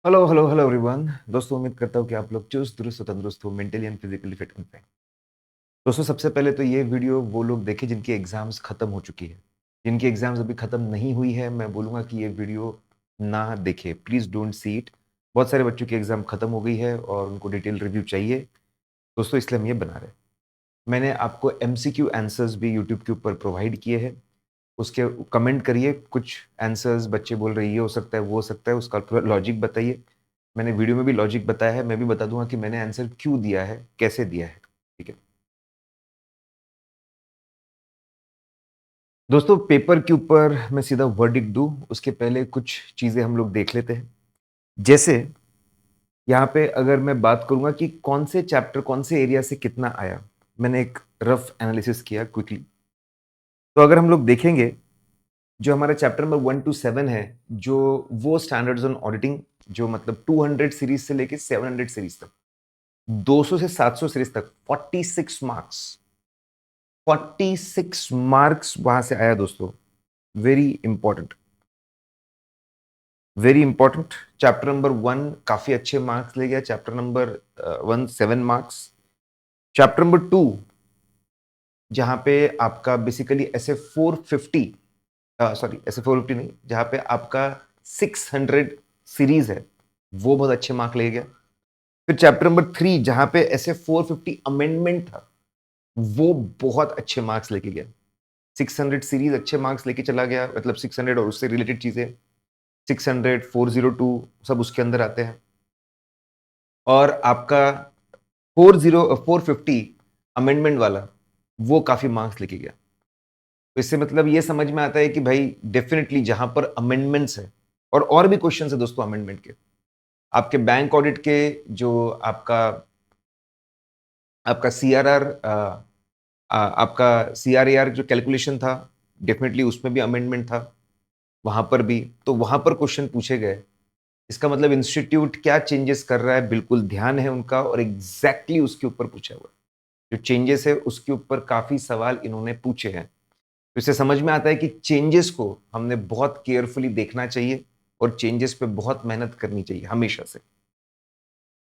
Hello hello hello everyone. दोस्तों, उम्मीद करता हूँ कि आप लोग चुस्त दुरुस्त और तंदुरुस्त हो, mentally and physically fit and fine. दोस्तों, सबसे पहले तो ये वीडियो वो लोग देखें जिनकी एग्जाम्स खत्म हो चुकी है। जिनकी एग्जाम्स अभी खत्म नहीं हुई है, मैं बोलूँगा कि ये वीडियो ना देखें, प्लीज़ डोंट सी इट। बहुत सारे बच्चों की एग्जाम खत्म हो गई है और उनको डिटेल रिव्यू चाहिए। दोस्तों, इसलिए हम ये बना रहे हैं। मैंने आपको एमसीक्यू आंसर्स भी यूट्यूब के ऊपर प्रोवाइड किए हैं। उसके कमेंट करिए, कुछ आंसर्स बच्चे बोल रहे हैं ये हो सकता है, वो हो सकता है, उसका थोड़ा लॉजिक बताइए। मैंने वीडियो में भी लॉजिक बताया है, मैं भी बता दूंगा कि मैंने आंसर क्यों दिया है, कैसे दिया है। ठीक है दोस्तों, पेपर के ऊपर मैं सीधा वर्डिक्ट दूं उसके पहले कुछ चीजें हम लोग देख लेते हैं। जैसे यहाँ पे अगर मैं बात करूंगा कि कौन से चैप्टर कौन से एरिया से कितना आया, मैंने एक रफ एनालिसिस किया क्विकली। तो अगर हम लोग देखेंगे, जो हमारा चैप्टर नंबर 1 to 7 है, जो वो स्टैंडर्ड्स ऑन ऑडिटिंग, जो मतलब 200 सीरीज से लेके 700 सीरीज तक, 200 से 700 सीरीज तक 46 मार्क्स, 46 मार्क्स वहां से आया दोस्तों। Very important, very important. Chapter number 1 काफी अच्छे मार्क्स ले गया, chapter number 1 7 marks. Chapter number 2 जहां पे आपका बेसिकली ऐसे 450, सॉरी ऐसे 450 नहीं, जहां पे आपका 600 सीरीज है, वो बहुत अच्छे मार्क ले गया। फिर चैप्टर नंबर 3 जहां पे ऐसे 450 अमेंडमेंट था, वो बहुत अच्छे मार्क्स लेके गया। 600 सीरीज अच्छे मार्क्स लेके चला गया, मतलब 600 और उससे रिलेटेड चीजें, 600 402 सब उसके अंदर आते हैं। और आपका 450 अमेंडमेंट वाला, वो काफी मार्क्स लेके गया। तो इससे मतलब ये समझ में आता है कि भाई डेफिनेटली जहां पर अमेंडमेंट्स है, और भी क्वेश्चन है दोस्तों अमेंडमेंट के, आपके बैंक ऑडिट के, जो आपका आपका सीआरआर, आपका सीआरएआर जो कैलकुलेशन था, डेफिनेटली उसमें भी अमेंडमेंट था। वहां पर भी, तो वहां पर क्वेश्चन पूछे गए। इसका मतलब इंस्टीट्यूट क्या चेंजेस कर रहा है, बिल्कुल ध्यान है उनका, और एग्जैक्टली उसके ऊपर पूछा हुआ है। जो चेंजेस है उसके ऊपर काफी सवाल इन्होंने पूछे हैं। तो इससे समझ में आता है कि चेंजेस को हमने बहुत केयरफुली देखना चाहिए और चेंजेस पे बहुत मेहनत करनी चाहिए हमेशा से।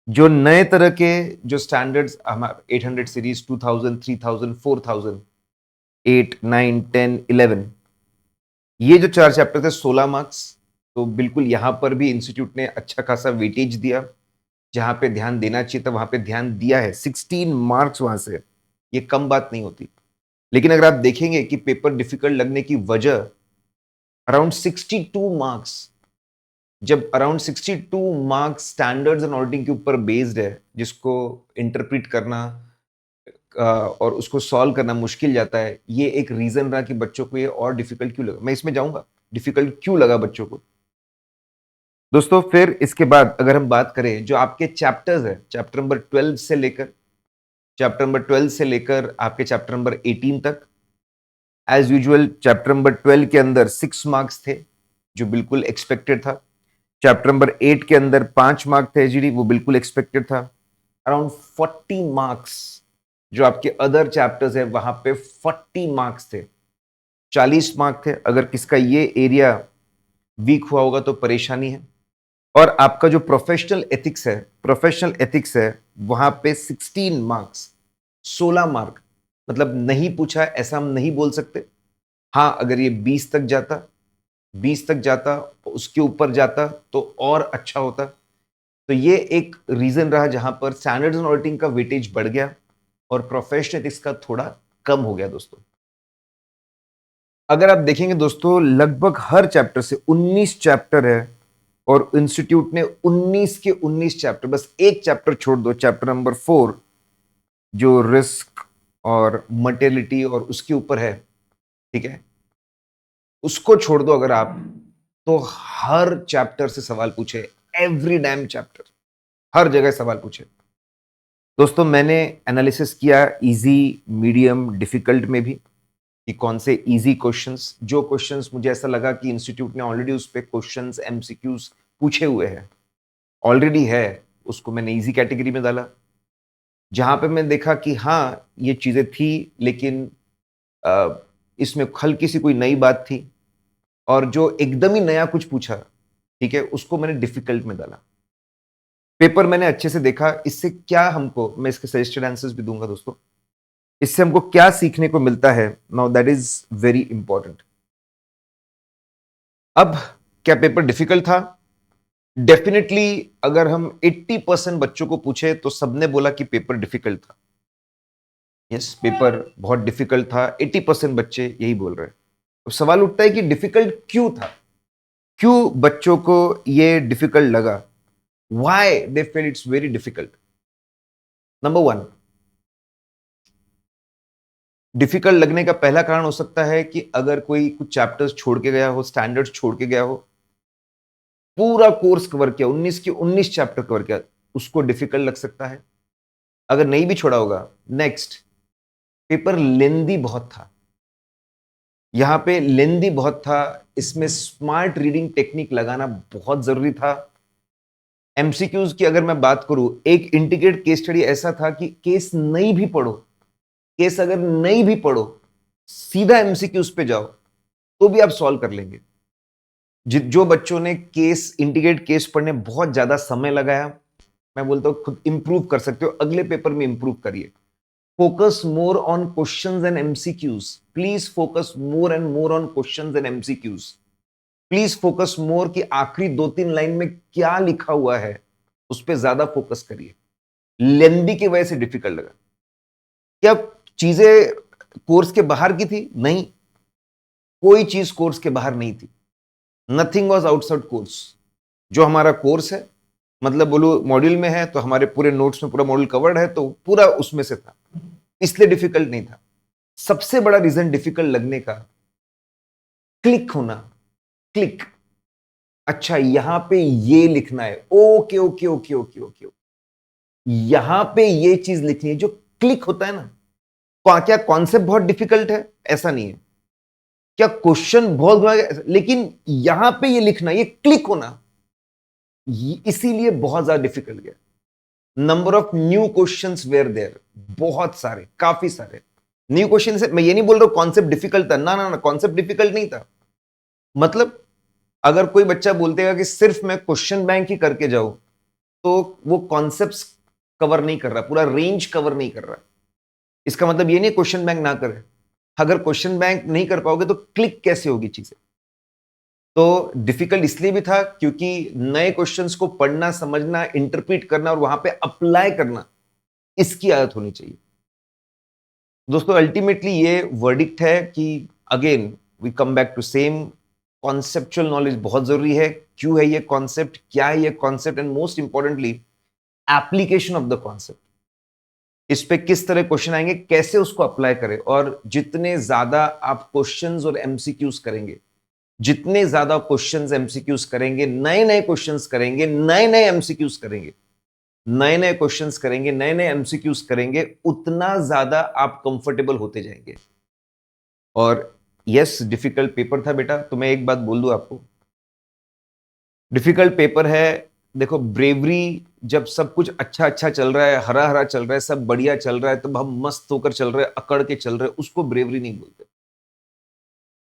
जो नए तरह के जो स्टैंडर्ड्स हमारे 800 सीरीज, 2000, 3000, 4000, 8 9 10 11, ये जो चार चैप्टर थे 16 मार्क्स। तो बिल्कुल यहां पर भी इंस्टीट्यूट ने अच्छा खासा वेटेज दिया, जहां पे ध्यान देना चाहिए था वहां पे ध्यान दिया है। 16 मार्क्स वहां से, ये कम बात नहीं होती। लेकिन अगर आप देखेंगे कि पेपर डिफिकल्ट लगने की वजह, अराउंड 62 मार्क्स, जब around 62 marks standards and auditing के ऊपर बेस्ड है, जिसको इंटरप्रिट करना और उसको सॉल्व करना मुश्किल जाता है, ये एक रीजन रहा कि बच्चों को ये और डिफिकल्ट क्यों लगा। मैं इसमें जाऊंगा डिफिकल्ट क्यों लगा बच्चों को। दोस्तों, फिर इसके बाद अगर हम बात करें जो आपके चैप्टर्स है, चैप्टर नंबर 12 से लेकर आपके चैप्टर नंबर 18 तक, एज यूजुअल चैप्टर नंबर 12 के अंदर 6 मार्क्स थे, जो बिल्कुल एक्सपेक्टेड था। चैप्टर नंबर 8 के अंदर 5 मार्क थे एजीडी, वो बिल्कुल एक्सपेक्टेड था। अराउंड 40 मार्क्स जो आपके अदर चैप्टर्स है, वहां पे 40 मार्क्स थे। 40 मार्क थे। अगर किसका ये एरिया वीक हुआ होगा तो परेशानी है। और आपका जो प्रोफेशनल एथिक्स है, वहां पे 16 मार्क्स, 16 मार्क, मतलब नहीं पूछा ऐसा हम नहीं बोल सकते। हाँ, अगर ये 20 तक जाता, उसके ऊपर जाता तो और अच्छा होता। तो ये एक रीजन रहा जहां पर स्टैंडर्ड्स एंड ऑडिटिंग का वेटेज बढ़ गया और प्रोफेशनल एथिक्स का थोड़ा कम हो गया दोस्तों। अगर आप देखेंगे दोस्तों, लगभग हर चैप्टर से 19 चैप्टर है, और इंस्टीट्यूट ने 19 के 19 चैप्टर, बस एक चैप्टर छोड़ दो, चैप्टर नंबर 4, जो रिस्क और मटेरियलिटी और उसके ऊपर है, ठीक है, उसको छोड़ दो अगर आप, तो हर चैप्टर से सवाल पूछे, एवरी डैम चैप्टर, हर जगह सवाल पूछे। दोस्तों, मैंने एनालिसिस किया इजी, मीडियम, डिफिकल्ट में भी, कि कौन से इजी क्वेश्चंस, जो क्वेश्चंस मुझे ऐसा लगा कि इंस्टीट्यूट ने ऑलरेडी उस पे क्वेश्चंस एमसीक्यूज पूछे हुए हैं, ऑलरेडी है, उसको मैंने इजी कैटेगरी में डाला। जहां पे मैं देखा कि हाँ ये चीजें थी, लेकिन अ, इसमें हल्की सी कोई नई बात थी, और जो एकदम ही नया कुछ पूछा, ठीक है, उसको मैंने डिफिकल्ट में डाला। पेपर मैंने अच्छे से देखा, इससे क्या हमको, मैं इसके सजेस्टेड आंसर्स भी दूंगा दोस्तों, इससे हमको क्या सीखने को मिलता है, now that is very important. अब क्या पेपर डिफिकल्ट था? डेफिनेटली अगर हम 80% बच्चों को पूछे तो सबने बोला कि पेपर डिफिकल्ट था। यस, पेपर बहुत डिफिकल्ट था, 80% बच्चे यही बोल रहे हैं। अब सवाल उठता है कि डिफिकल्ट क्यों था, क्यों बच्चों को ये डिफिकल्ट लगा, why they feel it's very difficult. Number one, difficult लगने का पहला कारण हो सकता है कि अगर कोई कुछ चैप्टर्स छोड़ के गया हो, स्टैंडर्ड्स छोड़ के गया हो, पूरा कोर्स कवर किया, 19 के 19 चैप्टर कवर किया, उसको डिफिकल्ट लग सकता है। अगर नहीं भी छोड़ा होगा, नेक्स्ट, पेपर लेंदी बहुत था, यहां पे लेंदी बहुत था, इसमें स्मार्ट रीडिंग टेक्निक लगाना बहुत जरूरी था। एमसीक्यूज की अगर मैं बात करूं, एक इंटीग्रेटेड केस स्टडी ऐसा था कि केस नहीं भी पढ़ो, केस अगर नहीं भी पढ़ो, सीधा एमसीक्यूज पे जाओ तो भी आप सॉल्व कर लेंगे। जो बच्चों ने केस, इंटीग्रेटेड केस पढ़ने बहुत ज्यादा समय लगाया, मैं बोलता हूं खुद इंप्रूव कर सकते हो, अगले पेपर में इंप्रूव करिए। Focus more on questions and MCQs, please focus more and more on questions and MCQs. Please focus more कि आखिरी 2-3 लाइन में क्या लिखा हुआ है, उस पर ज्यादा फोकस करिए। लेंदी की वजह से डिफिकल्ट लगा। क्या चीजें कोर्स के बाहर की थी? नहीं, कोई चीज कोर्स के बाहर नहीं थी। Nothing was outside course. जो हमारा कोर्स है, मतलब बोलो मॉड्यूल में है तो हमारे पूरे नोट्स में पूरा मॉड्यूल कवर्ड है, तो पूरा उसमें से था, इसलिए डिफिकल्ट नहीं था। सबसे बड़ा रीजन डिफिकल्ट लगने का, क्लिक होना, क्लिक। अच्छा, यहां पे ये लिखना है, okay okay okay okay okay, यहां पे ये चीज लिखनी है, जो क्लिक होता है ना। क्या कॉन्सेप्ट बहुत डिफिकल्ट है? ऐसा नहीं है। क्या क्वेश्चन बहुत बड़ा है? लेकिन यहां पे ये लिखना, ये क्लिक होना, इसीलिए बहुत ज्यादा डिफिकल्ट गया। Number of new questions were there, बहुत सारे, काफी सारे न्यू क्वेश्चन से। मैं ये नहीं बोल रहा हूं कॉन्सेप्ट डिफिकल्ट था, ना ना ना, कॉन्सेप्ट डिफिकल्ट नहीं था। मतलब अगर कोई बच्चा बोलतेगा कि सिर्फ मैं क्वेश्चन बैंक ही करके जाऊं, तो वो कॉन्सेप्ट्स कवर नहीं कर रहा, पूरा रेंज कवर नहीं कर रहा। इसका मतलब ये नहीं क्वेश्चन बैंक ना करे, अगर क्वेश्चन बैंक नहीं कर पाओगे तो क्लिक कैसे होगी चीजें। तो डिफिकल्ट इसलिए भी था क्योंकि नए क्वेश्चंस को पढ़ना, समझना, इंटरप्रीट करना और वहां पे अप्लाई करना, इसकी आदत होनी चाहिए। दोस्तों अल्टीमेटली ये वर्डिक्ट है कि again we come back to same, conceptual knowledge बहुत जरूरी है। क्यों है ये कॉन्सेप्ट, क्या है ये concept, and most importantly application of the concept. इस पे किस तरह क्वेश्चन आएंगे, कैसे उसको अप्लाई करें। और जितने ज्यादा आप क्वेश्चंस और एमसीक्यूज करेंगे, जितने ज्यादा क्वेश्चंस एमसीक्यूज करेंगे, नए नए क्वेश्चंस करेंगे, नए नए एमसीक्यूज करेंगे, नए नए क्वेश्चंस करेंगे, नए नए एमसीक्यूज करेंगे, उतना ज्यादा आप कंफर्टेबल होते जाएंगे। और यस, डिफिकल्ट पेपर था बेटा, तो मैं एक बात बोल दूं आपको, डिफिकल्ट पेपर है। देखो, ब्रेवरी, जब सब कुछ अच्छा अच्छा चल रहा है, हरा हरा चल रहा है, सब बढ़िया चल रहा है, तब हम मस्त होकर चल रहे हैं, अकड़ के चल रहे हैं, उसको ब्रेवरी नहीं बोलते।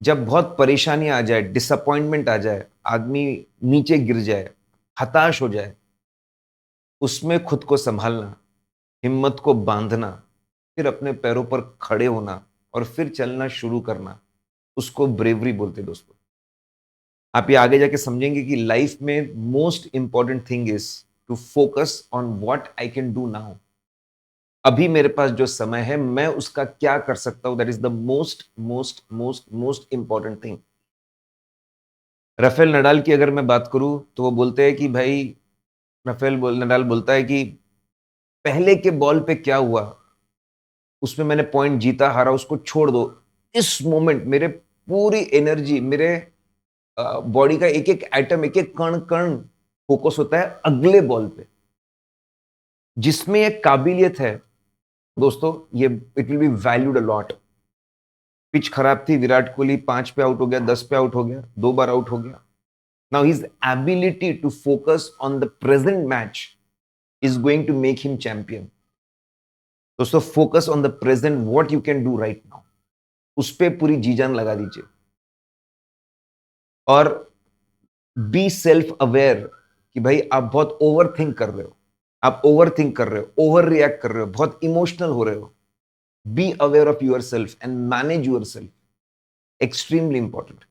जब बहुत परेशानी आ जाए, डिसअपॉइंटमेंट आ जाए, आदमी नीचे गिर जाए, हताश हो जाए, उसमें खुद को संभालना, हिम्मत को बांधना, फिर अपने पैरों पर खड़े होना और फिर चलना शुरू करना, उसको ब्रेवरी बोलते दोस्तों। आप ये आगे जाके समझेंगे कि लाइफ में most important thing is to focus on what I can do now. अभी मेरे पास जो समय है, मैं उसका क्या कर सकता हूं, that is the most most most most important thing. Rafael Nadal की अगर मैं बात करूं तो वो बोलते हैं कि भाई, नडाल बोलता है कि पहले के बॉल पे क्या हुआ, उसमें मैंने पॉइंट जीता हारा उसको छोड़ दो, इस मोमेंट मेरे पूरी एनर्जी, मेरे बॉडी का एक एक एटम, एक एक कण कण फोकस होता है अगले बॉल पे। जिसमें एक काबिलियत है दोस्तों, ये it will be valued a lot. Pitch खराब थी, विराट कोहली 5 पे आउट हो गया, 10 पे आउट हो गया, 2 बार आउट हो गया। Now his ability to focus on the present match is going to make him champion. दोस्तों focus on the present, what you can do right now, उस पर पूरी जी जान लगा दीजिए। और बी सेल्फ अवेयर कि भाई आप बहुत ओवर थिंक कर रहे हो। आप ओवर थिंक कर रहे हो, ओवर रिएक्ट कर रहे हो, बहुत इमोशनल हो रहे हो। Be aware of yourself and manage yourself, extremely important.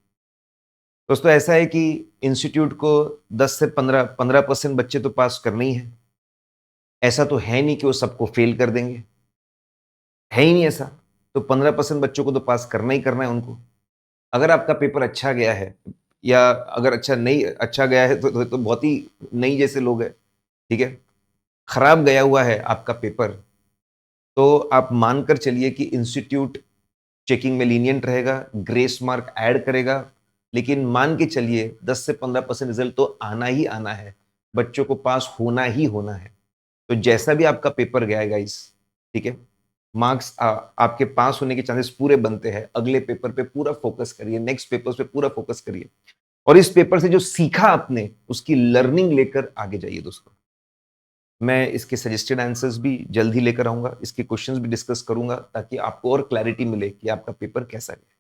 दोस्तों ऐसा है कि इंस्टीट्यूट को 10 से 15% बच्चे तो पास करने ही है। ऐसा तो है नहीं कि वो सबको फेल कर देंगे, है ही नहीं ऐसा। तो 15% बच्चों को तो पास करना ही करना है उनको। अगर आपका पेपर अच्छा गया है या अगर अच्छा गया है तो बहुत ही नहीं जैसे लोग हैं, ठीक है। खराब गया हुआ है आपका पेपर, तो आप मानकर चलिए कि इंस्टीट्यूट चेकिंग में लीनिएंट रहेगा, ग्रेस मार्क ऐड करेगा, लेकिन मान के चलिए 10 से 15% रिजल्ट तो आना ही आना है, बच्चों को पास होना ही होना है। तो जैसा भी आपका पेपर गया है गाइस, ठीक है, मार्क्स आपके पास होने के चांसेस पूरे बनते हैं। अगले पेपर पे पूरा फोकस करिए, नेक्स्ट पेपर्स पे पूरा फोकस करिए, और इस पेपर से जो सीखा आपने उसकी लर्निंग लेकर आगे जाइए दोस्तों। मैं इसके सजेस्टेड आंसर्स भी जल्द ही लेकर आऊंगा, इसके क्वेश्चंस भी डिस्कस करूंगा ताकि आपको और क्लैरिटी मिले कि आपका पेपर कैसा गया।